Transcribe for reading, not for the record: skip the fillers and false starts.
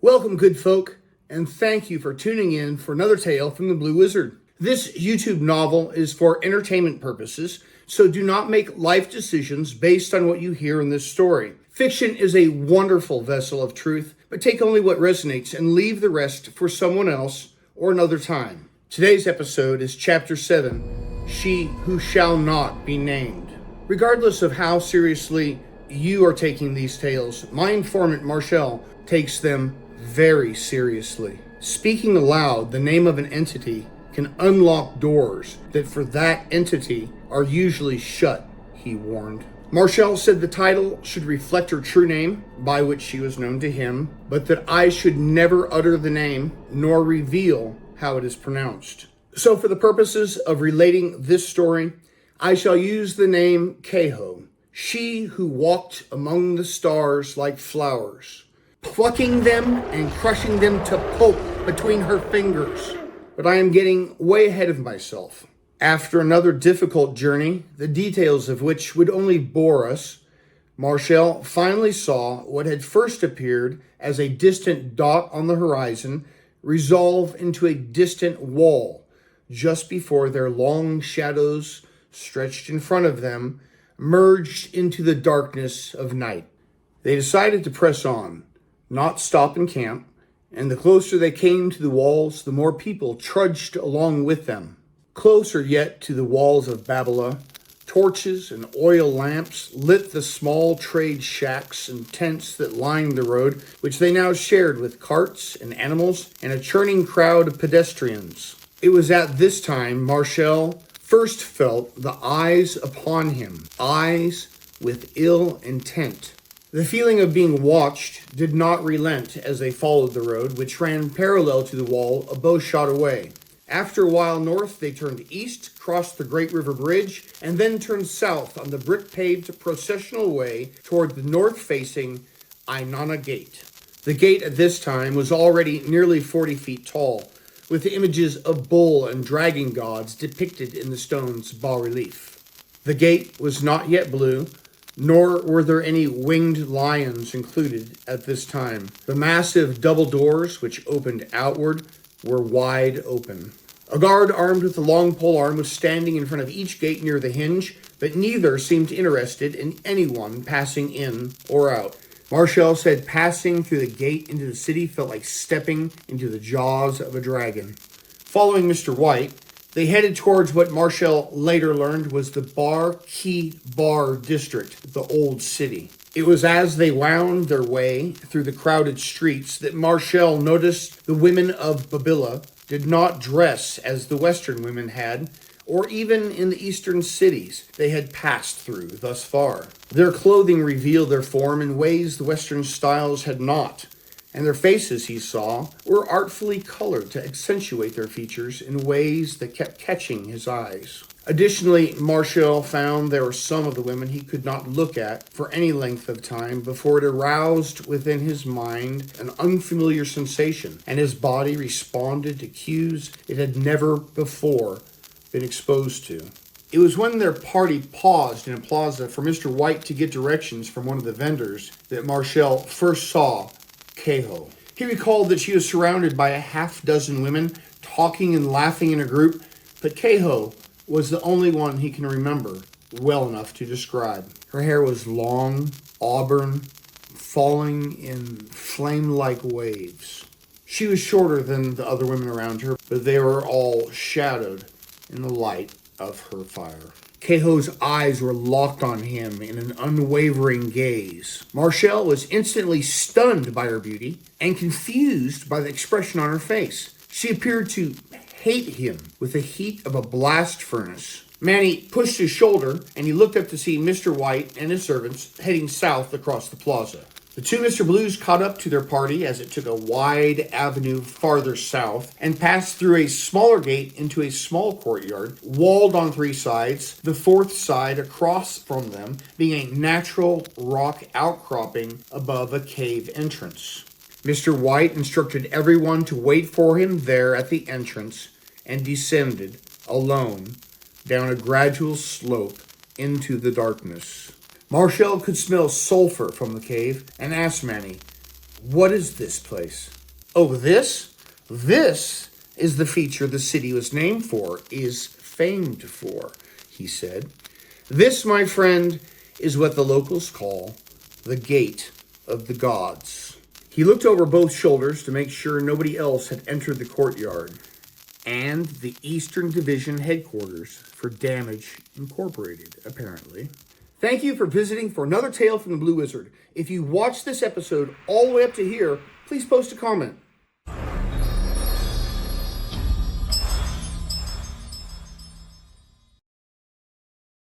Welcome, good folk, and thank you for tuning in for another tale from the Blue Wizard. This YouTube novel is for entertainment purposes, so do not make life decisions based on what you hear in this story. Fiction is a wonderful vessel of truth, but take only what resonates and leave the rest for someone else or another time. Today's episode is Chapter 7, She Who Shall Not Be Named. Regardless of how seriously you are taking these tales, my informant Marsh'el takes them very seriously. Speaking aloud the name of an entity can unlock doors that for that entity are usually shut, he warned. Marsh'el said the title should reflect her true name, by which she was known to him, but that I should never utter the name nor reveal how it is pronounced. So for the purposes of relating this story, I shall use the name Keho, she who walked among the stars like flowers, plucking them and crushing them to pulp between her fingers. But I am getting way ahead of myself. After another difficult journey, the details of which would only bore us, Marsh'el finally saw what had first appeared as a distant dot on the horizon resolve into a distant wall just before their long shadows stretched in front of them merged into the darkness of night. They decided to press on, not stop and camp, and the closer they came to the walls, the more people trudged along with them. Closer yet to the walls of Babylon, torches and oil lamps lit the small trade shacks and tents that lined the road, which they now shared with carts and animals and a churning crowd of pedestrians. It was at this time Marsh'el first felt the eyes upon him, eyes with ill intent. The feeling of being watched did not relent as they followed the road, which ran parallel to the wall a bow shot away. After a while north, they turned east, crossed the Great River Bridge, and then turned south on the brick-paved processional way toward the north-facing Ainana Gate. The gate at this time was already nearly 40 feet tall, with the images of bull and dragon gods depicted in the stone's bas-relief. The gate was not yet blue, nor were there any winged lions included at this time. The massive double doors, which opened outward, were wide open. A guard armed with a long polearm was standing in front of each gate near the hinge, but neither seemed interested in anyone passing in or out. Marsh'el said passing through the gate into the city felt like stepping into the jaws of a dragon. Following Mr. White, they headed towards what Marsh'el later learned was the Bar Key Bar district, the old city. It was as they wound their way through the crowded streets that Marsh'el noticed the women of Babylon did not dress as the Western women had, or even in the eastern cities they had passed through thus far. Their clothing revealed their form in ways the Western styles had not, and their faces, he saw, were artfully colored to accentuate their features in ways that kept catching his eyes. Additionally, Marsh'el found there were some of the women he could not look at for any length of time before it aroused within his mind an unfamiliar sensation, and his body responded to cues it had never before been exposed to. It was when their party paused in a plaza for Mr. White to get directions from one of the vendors that Marsh'el first saw Keho. He recalled that she was surrounded by a half-dozen women talking and laughing in a group, but Keho was the only one he can remember well enough to describe. Her hair was long, auburn, falling in flame-like waves. She was shorter than the other women around her, but they were all shadowed in the light of her fire. Keho's eyes were locked on him in an unwavering gaze. Marsh'el was instantly stunned by her beauty and confused by the expression on her face. She appeared to hate him with the heat of a blast furnace. Manny pushed his shoulder, and he looked up to see Mr. White and his servants heading south across the plaza. The two Mr. Blues caught up to their party as it took a wide avenue farther south and passed through a smaller gate into a small courtyard, walled on three sides, the fourth side across from them being a natural rock outcropping above a cave entrance. Mr. White instructed everyone to wait for him there at the entrance and descended, alone, down a gradual slope into the darkness. Marsh'el could smell sulfur from the cave and asked Manny, "What is this place?" Oh, this is the feature the city was named for, is famed for, he said. This, my friend, is what the locals call the Gate of the Gods. He looked over both shoulders to make sure nobody else had entered the courtyard, and the Eastern Division headquarters for Damage Incorporated, apparently. Thank you for visiting for another tale from the Blue Wizard. If you watched this episode all the way up to here, please post a comment.